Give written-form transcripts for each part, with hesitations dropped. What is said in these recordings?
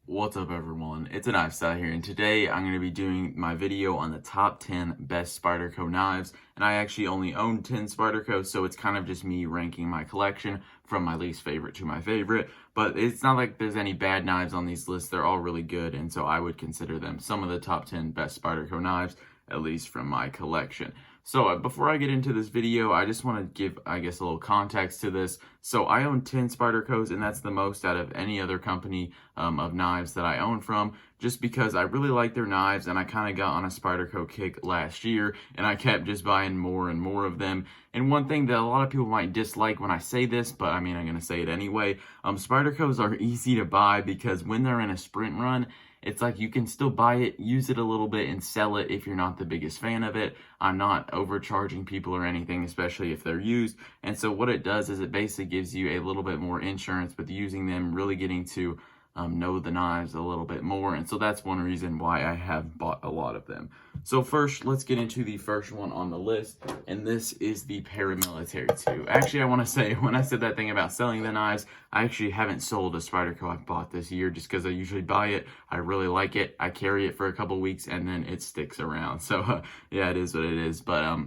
What's up everyone, it's a knife style here, and today I'm going to be doing my video on the top 10 best Spyderco knives. And I actually only own 10 Spyderco, so it's kind of just me ranking my collection from my least favorite to my favorite. But it's not like there's any bad knives on these lists, they're all really good, and so I would consider them some of the top 10 best Spyderco knives, at least from my collection. So before I get into this video, I just want to give, I guess, a little context to this. So I own 10 Spydercos, and that's the most out of any other company of knives that I own from, just because I really like their knives, and I kind of got on a Spyderco kick last year, and I kept just buying more and more of them. And one thing that a lot of people might dislike when I say this, but I mean, I'm going to say it anyway, Spydercos are easy to buy because when they're in a sprint run, it's like you can still buy it, use it a little bit, and sell it if you're not the biggest fan of it. I'm not overcharging people or anything, especially if they're used. And so what it does is it basically gives you a little bit more insurance with using them, really getting to know the knives a little bit more. And so that's one reason why I have bought a lot of them. So first, let's get into the first one on the list, and this is the Paramilitary II. Actually, I want to say, when I said that thing about selling the knives, I actually haven't sold a Spyderco I've bought this year, just because I usually buy it, I really like it, I carry it for a couple weeks, and then it sticks around. So yeah, it is what it is. But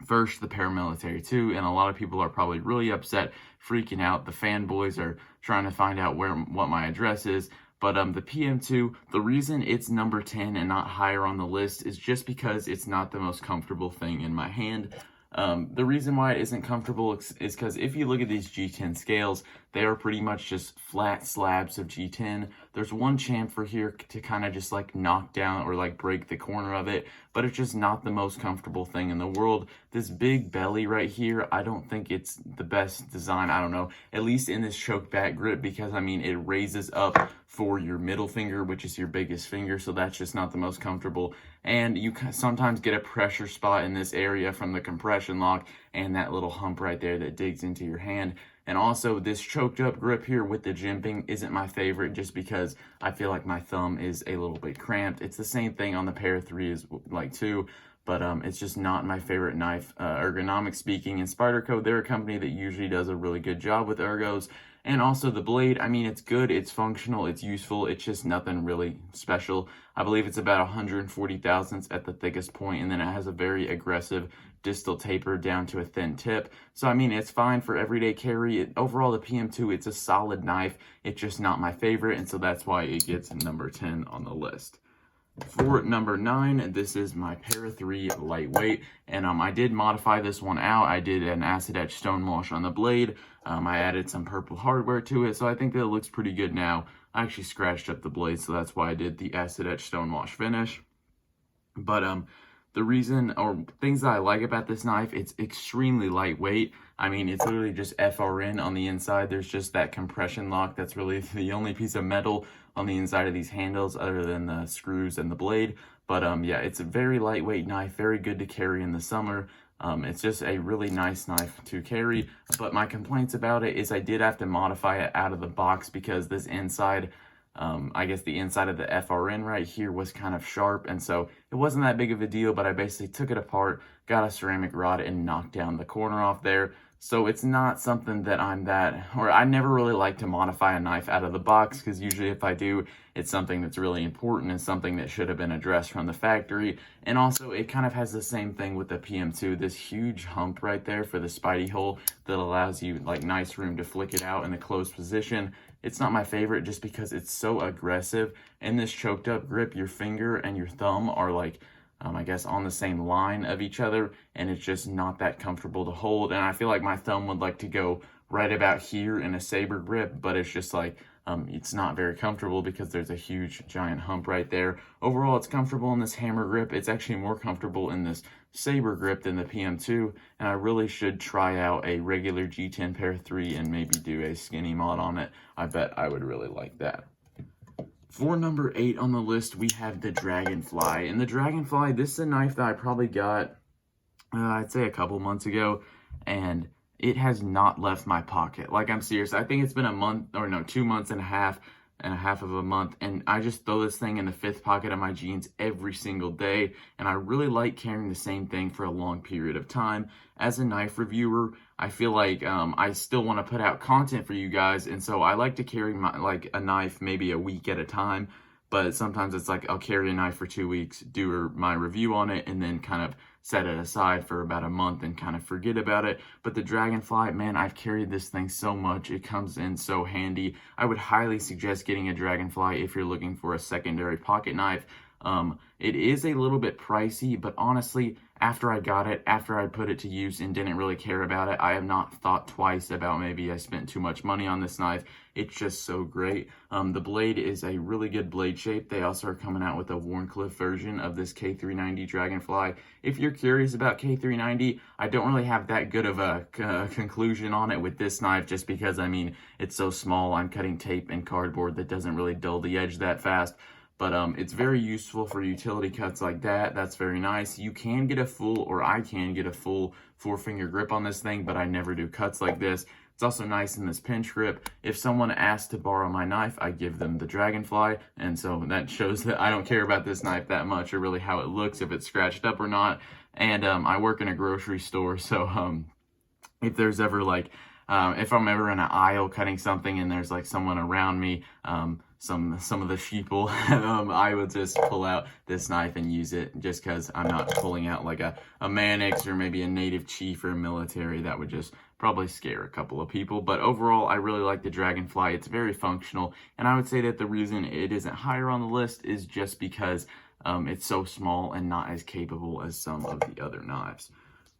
first, the Paramilitary II, and a lot of people are probably really upset, freaking out. The fanboys are trying to find out what my address is. But the PM2, the reason it's number 10 and not higher on the list is just because it's not the most comfortable thing in my hand. The reason why it isn't comfortable is because if you look at these G10 scales, they are pretty much just flat slabs of G10. There's one chamfer here to kind of just like knock down or like break the corner of it, but it's just not the most comfortable thing in the world. This big belly right here, I don't think it's the best design, I don't know, at least in this choke back grip, because I mean, it raises up for your middle finger, which is your biggest finger, so that's just not the most comfortable. And you sometimes get a pressure spot in this area from the compression lock and that little hump right there that digs into your hand. And also, this choked up grip here with the jimping isn't my favorite, just because I feel like my thumb is a little bit cramped. It's the same thing on the Para 3 as like too, but it's just not my favorite knife, ergonomic speaking. And Spyderco, they're a company that usually does a really good job with ergos. And also the blade, I mean, it's good, it's functional, it's useful, it's just nothing really special. I believe it's about 140 thousandths at the thickest point, and then it has a very aggressive distal taper down to a thin tip. So I mean, it's fine for everyday carry. Overall, the PM2, it's a solid knife. It's just not my favorite, and so that's why it gets number 10 on the list. For number 9, this is my Para 3 lightweight, and I did modify this one out. I did an acid etch stonewash on the blade. I added some purple hardware to it, so I think that it looks pretty good now. I actually scratched up the blade, so that's why I did the acid etch stonewash finish. But the reason or things that I like about this knife, it's extremely lightweight. I mean, it's literally just FRN on the inside. There's just that compression lock. That's really the only piece of metal on the inside of these handles other than the screws and the blade. But yeah, it's a very lightweight knife, very good to carry in the summer. It's just a really nice knife to carry. But my complaints about it is I did have to modify it out of the box because this inside, I guess the inside of the FRN right here was kind of sharp, and so it wasn't that big of a deal, but I basically took it apart, got a ceramic rod, and knocked down the corner off there. So it's not something that I never really like to modify a knife out of the box, because usually if I do, it's something that's really important and something that should have been addressed from the factory. And also, it kind of has the same thing with the PM2, this huge hump right there for the Spidey hole that allows you like nice room to flick it out in the closed position. It's not my favorite just because it's so aggressive. In this choked up grip, your finger and your thumb are like, I guess, on the same line of each other, and it's just not that comfortable to hold. And I feel like my thumb would like to go right about here in a saber grip, but it's just like, it's not very comfortable because there's a huge giant hump right there. Overall, it's comfortable in this hammer grip. It's actually more comfortable in this saber grip than the PM2, and I really should try out a regular G10 Para 3 and maybe do a skinny mod on it. I bet I would really like that. For number 8 on the list, we have the Dragonfly. And the Dragonfly, this is a knife that I probably got, I'd say a couple months ago, and it has not left my pocket. Like, I'm serious. I think it's been a month, or no, 2 months and a half and a half of a month, and I just throw this thing in the 5th pocket of my jeans every single day, and I really like carrying the same thing for a long period of time. As a knife reviewer, I feel like I still want to put out content for you guys, and so I like to carry a knife maybe a week at a time. But sometimes it's like I'll carry a knife for 2 weeks, do my review on it, and then kind of set it aside for about a month and kind of forget about it. But the Dragonfly, man, I've carried this thing so much. It comes in so handy. I would highly suggest getting a Dragonfly if you're looking for a secondary pocket knife. It is a little bit pricey, but honestly, after I got it, after I put it to use and didn't really care about it, I have not thought twice about maybe I spent too much money on this knife. It's just so great. The blade is a really good blade shape. They also are coming out with a Wharncliffe version of this K390 Dragonfly. If you're curious about K390, I don't really have that good of a conclusion on it with this knife, just because, I mean, it's so small. I'm cutting tape and cardboard that doesn't really dull the edge that fast. But it's very useful for utility cuts like that. That's very nice. You can get a full, or I can get a full 4-finger grip on this thing, but I never do cuts like this. It's also nice in this pinch grip. If someone asks to borrow my knife, I give them the Dragonfly, and so that shows that I don't care about this knife that much, or really how it looks, if it's scratched up or not. And I work in a grocery store, so if there's ever if I'm ever in an aisle cutting something and there's like someone around me, some of the sheeple, I would just pull out this knife and use it, just because I'm not pulling out like a Manix or maybe a native chief or a military. That would just probably scare a couple of people. But overall, I really like the Dragonfly. It's very functional, and I would say that the reason it isn't higher on the list is just because it's so small and not as capable as some of the other knives.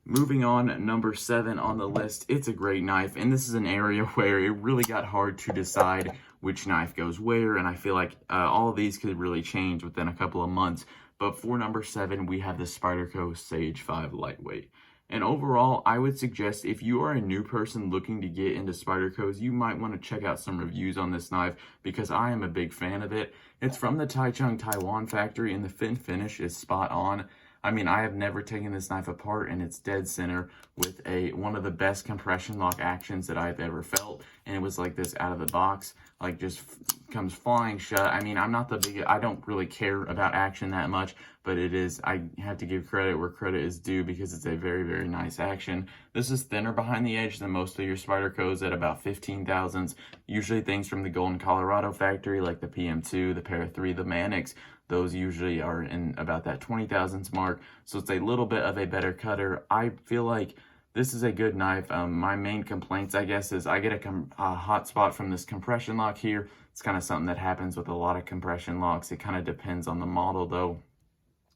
Moving on, number 7 on the list, it's a great knife, and this is an area where it really got hard to decide which knife goes where, and I feel like all of these could really change within a couple of months. But for number 7, we have the Spyderco Sage 5 Lightweight. And overall, I would suggest if you are a new person looking to get into Spydercos, you might want to check out some reviews on this knife, because I am a big fan of it. It's from the Taichung, Taiwan factory, and the fin finish is spot on. I mean, I have never taken this knife apart, and it's dead center with one of the best compression lock actions that I've ever felt. And it was like this out of the box, like just comes flying shut. I mean, I don't really care about action that much, but I have to give credit where credit is due, because it's a very, very nice action. This is thinner behind the edge than most of your Spydercos at about 15 thousandths. Usually things from the Golden, Colorado factory, like the PM2, the Para 3, the Manix, those usually are in about that 20 thousandths mark. So it's a little bit of a better cutter. I feel like this is a good knife. My main complaints, I guess, is I get a hot spot from this compression lock here. It's kind of something that happens with a lot of compression locks. It kind of depends on the model though.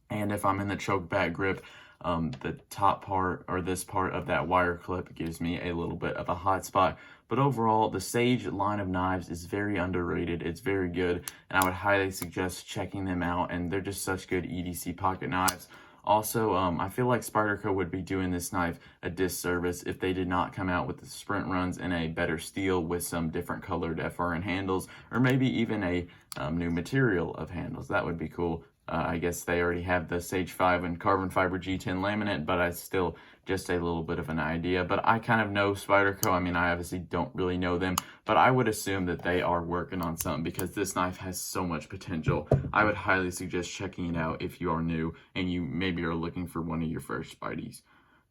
And if I'm in the choke back grip, the top part, or this part of that wire clip, gives me a little bit of a hot spot. But overall, the Sage line of knives is very underrated. It's very good, and I would highly suggest checking them out, and they're just such good EDC pocket knives. Also, I feel like Spyderco would be doing this knife a disservice if they did not come out with the sprint runs in a better steel with some different colored FRN handles, or maybe even a new material of handles. That would be cool. I guess they already have the Sage 5 and carbon fiber G10 laminate, but I still just a little bit of an idea. But I kind of know Spyderco. I mean, I obviously don't really know them, but I would assume that they are working on something, because this knife has so much potential. I would highly suggest checking it out if you are new and you maybe are looking for one of your first Spydies.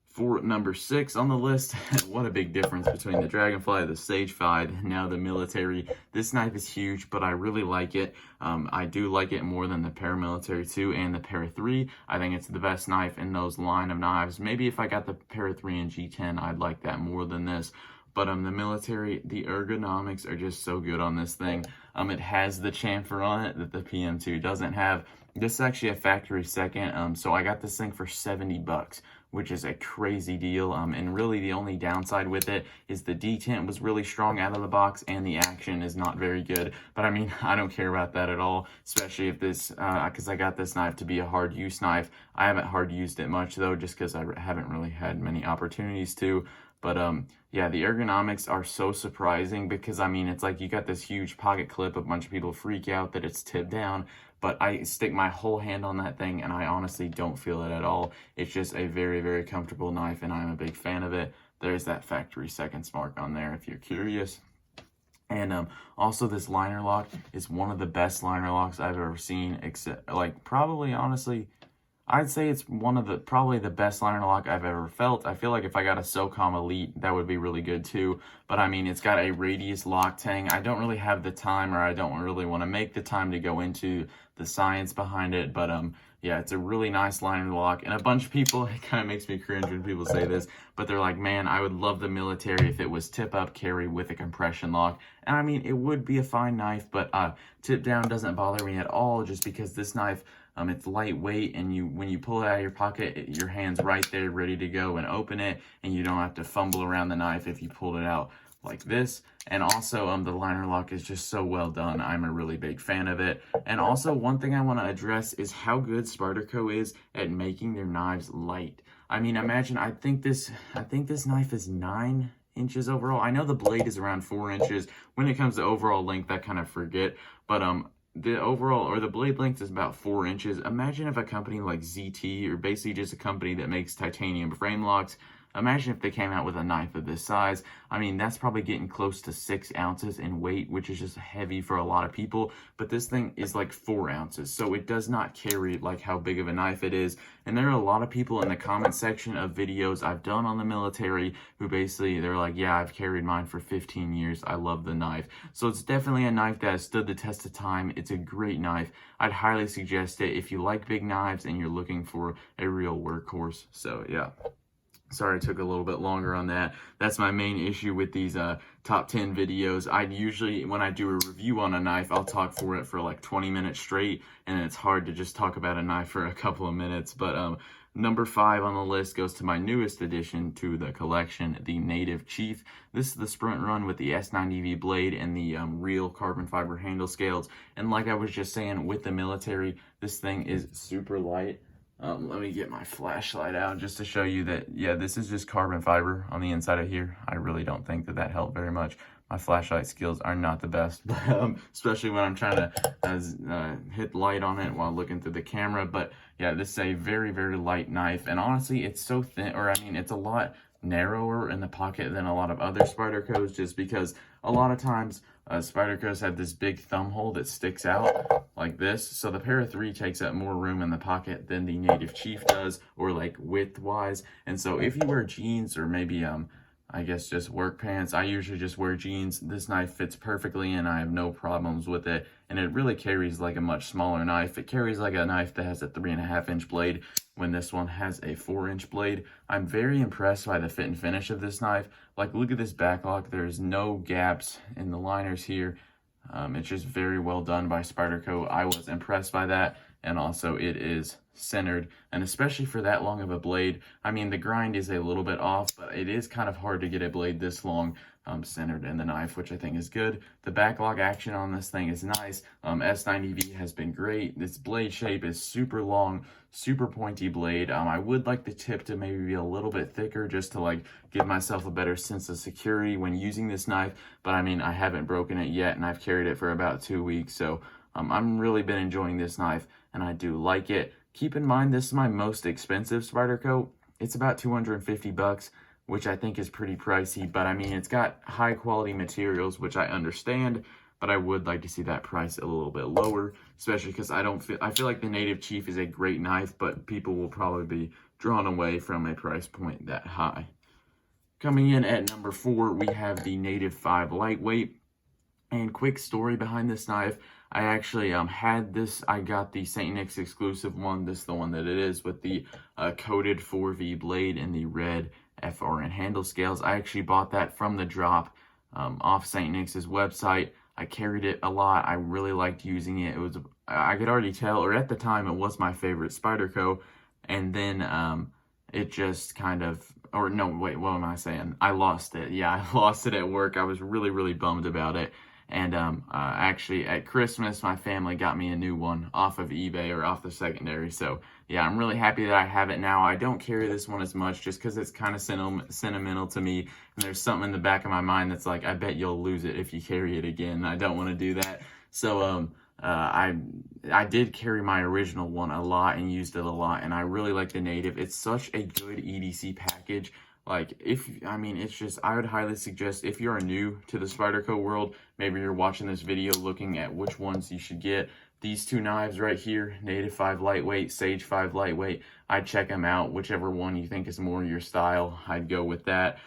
For number 6 on the list, what a big difference between the Dragonfly, the Sage 5, and now the military. This knife is huge, but I really like it. I do like it more than the Paramilitary 2 and the Para 3. I think it's the best knife in those line of knives. Maybe if I got the Para 3 and G10, I'd like that more than this. But the military, the ergonomics are just so good on this thing. It has the chamfer on it that the PM2 doesn't have. This is actually a factory second, so I got this thing for 70 bucks, which is a crazy deal. And really the only downside with it is the detent was really strong out of the box, and the action is not very good. But I mean, I don't care about that at all, especially if this, because I got this knife to be a hard use knife. I haven't hard used it much though, just because I haven't really had many opportunities to. But yeah, the ergonomics are so surprising, because I mean, it's like you got this huge pocket clip, a bunch of people freak out that it's tipped down, but I stick my whole hand on that thing and I honestly don't feel it at all. It's just a very, very comfortable knife, and I'm a big fan of it. There's that factory seconds mark on there if you're curious. And also this liner lock is one of the best liner locks I've ever seen, except like probably honestly I'd say it's one of the probably the best liner lock I've ever felt. I feel like if I got a SOCOM Elite, that would be really good too. But I mean, it's got a radius lock tang. I don't really have the time, or I don't really want to make the time to go into the science behind it. But yeah, it's a really nice liner lock. And a bunch of people, it kind of makes me cringe when people say this, but they're like, man, I would love the military if it was tip up carry with a compression lock. And I mean, it would be a fine knife, but tip down doesn't bother me at all, just because this knife, it's lightweight, and when you pull it out of your pocket, your hand's right there ready to go and open it, and you don't have to fumble around the knife if you pulled it out like this. And also the liner lock is just so well done. I'm a really big fan of it. And also one thing I want to address is how good Spyderco is at making their knives light. I mean, imagine, I think this knife is 9 inches overall. I know the blade is around 4 inches. When it comes to overall length, I kind of forget, but the overall, or the blade length, is about 4 inches. Imagine if a company like ZT, or basically just a company that makes titanium frame locks, imagine if they came out with a knife of this size. I mean, that's probably getting close to 6 ounces in weight, which is just heavy for a lot of people. But this thing is like 4 ounces, so it does not carry like how big of a knife it is. And there are a lot of people in the comment section of videos I've done on the military who basically, they're like, yeah, I've carried mine for 15 years. I love the knife. So it's definitely a knife that has stood the test of time. It's a great knife. I'd highly suggest it if you like big knives and you're looking for a real workhorse. So yeah. Sorry, it took a little bit longer on that. That's my main issue with these top 10 videos. I usually, when I do a review on a knife, I'll talk for it for like 20 minutes straight, and it's hard to just talk about a knife for a couple of minutes. But number 5 on the list goes to my newest addition to the collection, the Native Chief. This is the sprint run with the S90V blade and the real carbon fiber handle scales. And like I was just saying, with the military, this thing is super light. Let me get my flashlight out just to show you that, yeah, this is just carbon fiber on the inside of here. I really don't think that helped very much. My flashlight skills are not the best, especially when I'm trying to hit light on it while looking through the camera. But yeah, this is a very, very light knife. And honestly, it's so thin, or I mean, it's a lot narrower in the pocket than a lot of other Spydercos, just because a lot of times Spydercos have this big thumb hole that sticks out like this, so the Para 3 takes up more room in the pocket than the Native Chief does, or like width wise. And so if you wear jeans, or maybe I guess just work pants, I usually just wear jeans, this knife fits perfectly and I have no problems with it. And it really carries like a much smaller knife. It carries like a knife that has a 3.5 inch blade, when this one has a 4 inch blade. I'm very impressed by the fit and finish of this knife. Like, look at this backlock. There's no gaps in the liners here. It's just very well done by Spyderco. I was impressed by that. And also it is centered, and especially for that long of a blade. I mean, the grind is a little bit off, but it is kind of hard to get a blade this long centered in the knife, which I think is good. The backlog action on this thing is nice. S90V has been great. This blade shape is super long, super pointy blade. I would like the tip to maybe be a little bit thicker, just to like give myself a better sense of security when using this knife. But I mean, I haven't broken it yet, and I've carried it for about 2 weeks, so I'm really been enjoying this knife, and I do like it. Keep in mind, this is my most expensive Spyderco. It's about 250 bucks, which I think is pretty pricey, but I mean, it's got high quality materials, which I understand, but I would like to see that price a little bit lower, especially because I feel like the Native Chief is a great knife, but people will probably be drawn away from a price point that high. Coming in at number 4, we have the Native 5 Lightweight. And quick story behind this knife, I actually had this, I got the St. Nick's exclusive one. This is the one that it is, with the coated 4V blade and the red FRN handle scales. I actually bought that from the drop off St. Nick's website. I carried it a lot. I really liked using it. It was, I could already tell, or at the time, it was my favorite Spyderco. And then it just kind of, or no, wait, what am I saying? I lost it. Yeah, I lost it at work. I was really, really bummed about it. And actually at Christmas, my family got me a new one off of eBay, or off the secondary. So yeah, I'm really happy that I have it now. I don't carry this one as much, just because it's kind of sentimental to me. And there's something in the back of my mind that's like, I bet you'll lose it if you carry it again. I don't want to do that. So I did carry my original one a lot and used it a lot, and I really like the Native. It's such a good EDC package. Like, it's just, I would highly suggest if you're new to the Spyderco world, maybe you're watching this video looking at which ones you should get. These two knives right here, Native 5 lightweight, Sage 5 lightweight, I'd check them out. Whichever one you think is more your style, I'd go with that.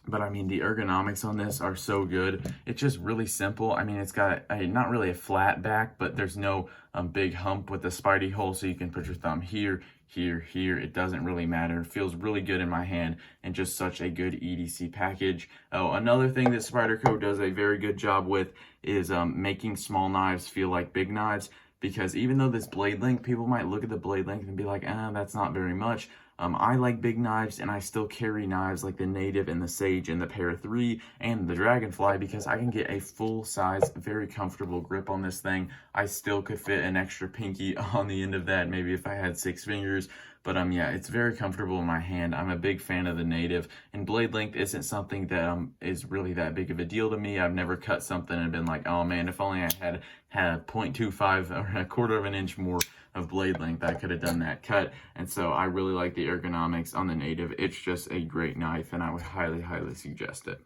But I mean, the ergonomics on this are so good. It's just really simple. I mean, it's got not really a flat back, but there's no big hump with the Spidey hole, so you can put your thumb here, here, here. It doesn't really matter. It feels really good in my hand, and just such a good EDC package. Oh, another thing that Spyderco does a very good job with is making small knives feel like big knives. Because even though this blade length, people might look at the blade length and be like, that's not very much. I like big knives, and I still carry knives like the Native and the Sage and the Para 3 and the Dragonfly because I can get a full-size, very comfortable grip on this thing. I still could fit an extra pinky on the end of that, maybe if I had 6 fingers. But yeah, it's very comfortable in my hand. I'm a big fan of the Native, and blade length isn't something that is really that big of a deal to me. I've never cut something and been like, oh man, if only I had 0.25 or a quarter of an inch more of blade length, I could have done that cut. And so I really like the ergonomics on the Native. It's just a great knife, and I would highly suggest it.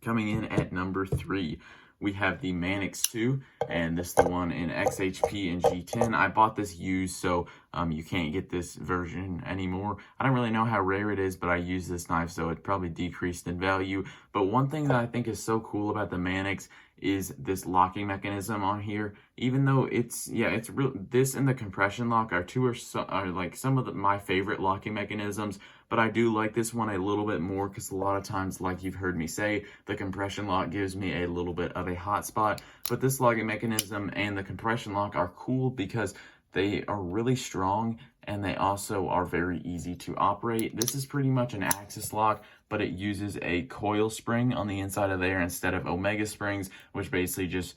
Coming in at number 3, we have the Manix II, and this is the one in XHP and G10. I bought this used, so you can't get this version anymore. I don't really know how rare it is, but I use this knife, so it probably decreased in value. But one thing that I think is so cool about the Manix is this locking mechanism on here. Even though it's real, this and the compression lock are like some of my favorite locking mechanisms, but I do like this one a little bit more because a lot of times, like you've heard me say, the compression lock gives me a little bit of a hot spot. But this locking mechanism and the compression lock are cool because they are really strong, and they also are very easy to operate. This is pretty much an axis lock, but it uses a coil spring on the inside of there instead of omega springs, which basically just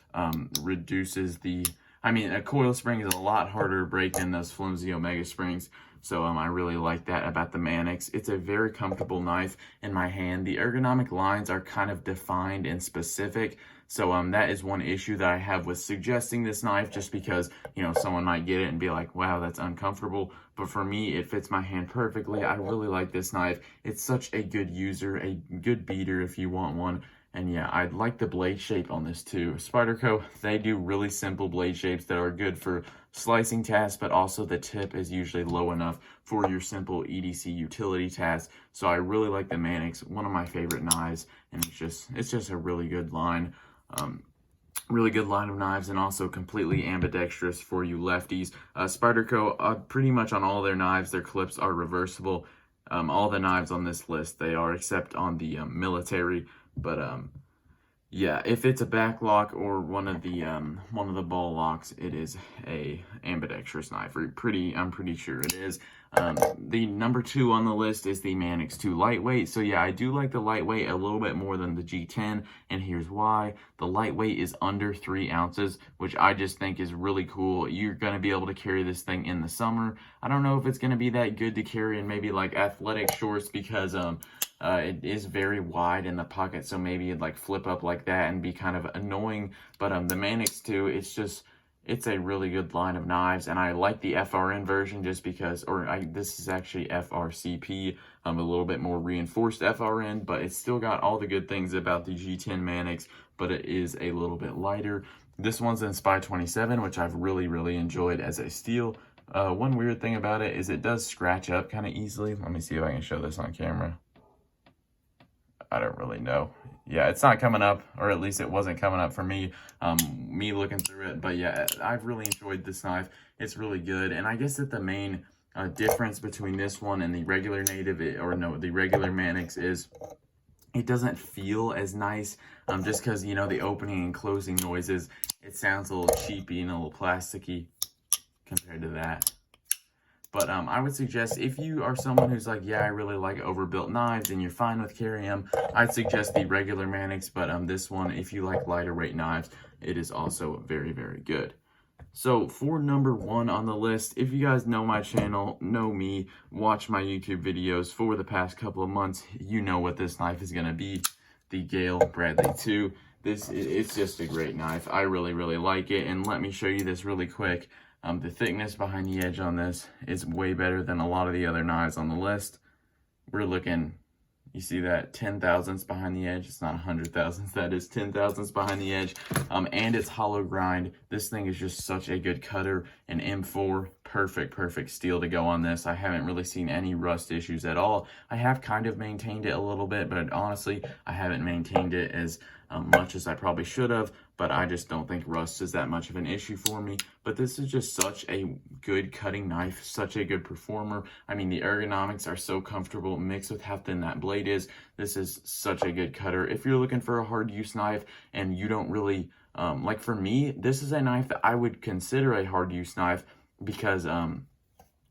reduces the... a coil spring is a lot harder to break than those flimsy omega springs. So I really like that about the Manix. It's a very comfortable knife in my hand. The ergonomic lines are kind of defined and specific. So that is one issue that I have with suggesting this knife, just because, someone might get it and be like, wow, that's uncomfortable. But for me, it fits my hand perfectly. I really like this knife. It's such a good user, a good beater if you want one. And yeah, I like the blade shape on this too. Spyderco, they do really simple blade shapes that are good for slicing tasks, but also the tip is usually low enough for your simple EDC utility tasks. So I really like the Manix, one of my favorite knives, and it's just a really good line. Really good line of knives, and also completely ambidextrous for you lefties. Spyderco, pretty much on all their knives, their clips are reversible. All the knives on this list, they are, except on the military. But yeah, if it's a back lock or one of the ball locks, it is a ambidextrous knife. I'm pretty sure it is. The number 2 on the list is the Manix II lightweight. So yeah, I do like the lightweight a little bit more than the G10, and here's why. The lightweight is under 3 ounces, which I just think is really cool. You're going to be able to carry this thing in the summer. I don't know if it's going to be that good to carry in maybe like athletic shorts, because it is very wide in the pocket, so maybe it'd like flip up like that and be kind of annoying. But the Manix II, it's a really good line of knives, and I like the FRN version just because, this is actually FRCP, a little bit more reinforced FRN, but it's still got all the good things about the G10 Manix, but it is a little bit lighter. This one's in Spy 27, which I've really enjoyed as a steel. One weird thing about it is it does scratch up kind of easily. Let me see if I can show this on camera. I don't really know. Yeah, it's not coming up, or at least it wasn't coming up for me, me looking through it. But yeah, I've really enjoyed this knife. It's really good. And I guess that the main difference between this one and the regular Native, the regular Manix, is it doesn't feel as nice, just because, the opening and closing noises, it sounds a little cheapy and a little plasticky compared to that. But I would suggest, if you are someone who's like, yeah, I really like overbuilt knives and you're fine with carrying them, I'd suggest the regular Manix. But this one, if you like lighter weight knives, it is also very good. So for number 1 on the list, if you guys know my channel, know me, watch my YouTube videos for the past couple of months, you know what this knife is going to be, the Gale Bradley II. It's just a great knife. I really like it, and let me show you this really quick. The thickness behind the edge on this is way better than a lot of the other knives on the list. we're looking, you see that 10 thousandths behind the edge? It's not 100 thousandths, that is 10 thousandths behind the edge. And it's hollow grind. This thing is just such a good cutter. An M4, perfect steel to go on this. I haven't really seen any rust issues at all. I have kind of maintained it a little bit, but honestly, I haven't maintained it as much as I probably should have, but I just don't think rust is that much of an issue for me. But this is just such a good cutting knife, such a good performer. I mean, the ergonomics are so comfortable mixed with how thin that blade is. This is such a good cutter. If you're looking for a hard use knife and you don't really, like for me, this is a knife that I would consider a hard use knife because,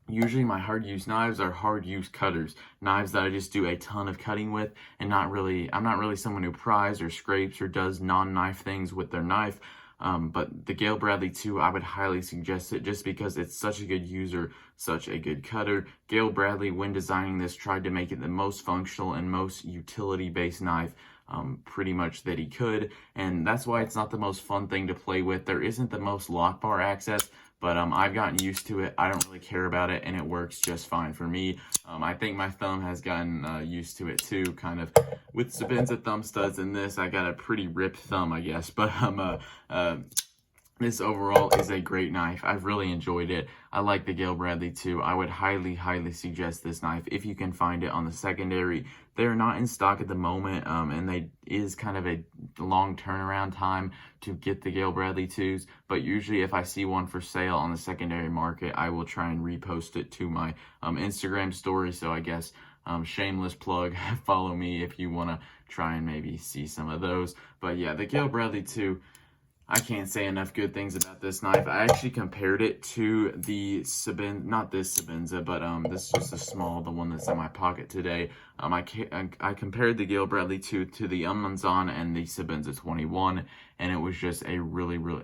usually my hard use knives are hard use cutters, knives that I just do a ton of cutting with, and I'm not really someone who pries or scrapes or does non-knife things with their knife. But the Gale Bradley II, I would highly suggest it just because it's such a good user, such a good cutter. Gale Bradley, when designing this, tried to make it the most functional and most utility-based knife pretty much that he could, and that's why it's not the most fun thing to play with. There isn't the most lock bar access, but I've gotten used to it. I don't really care about it, and it works just fine for me. I think my thumb has gotten used to it too, kind of. With Spyderco thumb studs and this, I got a pretty ripped thumb, I guess. But this overall is a great knife. I've really enjoyed it. I like the Gale Bradley II. I would highly suggest this knife if you can find it on the secondary. They're not in stock at the moment, and they is kind of a long turnaround time to get the Gale Bradley IIs. But usually if I see one for sale on the secondary market, I will try and repost it to my Instagram story. So I guess shameless plug, follow me if you want to try and maybe see some of those. But yeah, the Gale Bradley II, I can't say enough good things about this knife. I actually compared it to the not this Spyderco, but this is just a small, the one that's in my pocket today. I compared the Gale Bradley II to the Unmanzan and the Spyderco 21, and it was just a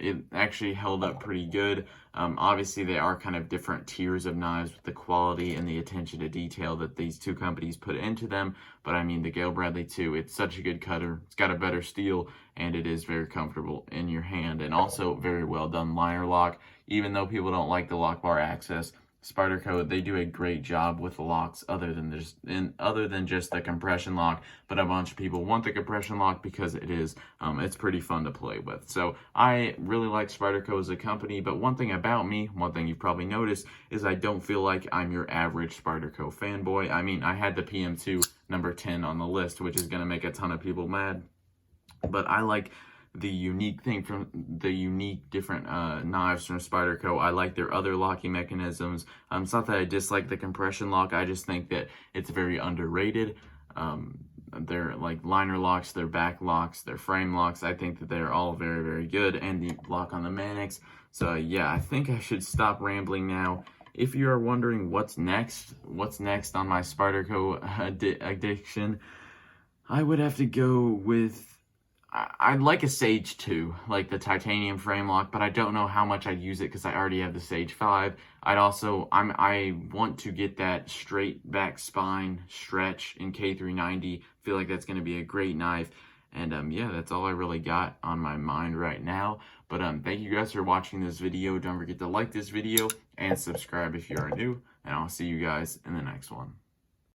it actually held up pretty good. Obviously, they are kind of different tiers of knives with the quality and the attention to detail that these two companies put into them. But I mean, the Gale Bradley II, it's such a good cutter. It's got a better steel, and it is very comfortable in your hand, and also very well done liner lock. Even though people don't like the lock bar access, Spyderco, they do a great job with the locks other than just the compression lock. But a bunch of people want the compression lock because it's pretty fun to play with. So I really like Spyderco as a company, but one thing about me, one thing you've probably noticed, is I don't feel like I'm your average Spyderco fanboy. I mean, I had the PM2 number 10 on the list, which is going to make a ton of people mad, but I like the unique different knives from Spyderco. I like their other locking mechanisms. It's not that I dislike the compression lock, I just think that it's very underrated. Their like liner locks, their back locks, their frame locks, I think that they're all very good, and the lock on the Manix. So yeah, I think I should stop rambling now. If you are wondering what's next on my Spyderco addiction, I would have to go with, I'd like a Sage 2, like the titanium frame lock, but I don't know how much I'd use it because I already have the Sage 5. I want to get that straight back spine stretch in K390. Feel like that's going to be a great knife. And yeah, that's all I really got on my mind right now. But thank you guys for watching this video. Don't forget to like this video and subscribe if you are new. And I'll see you guys in the next one.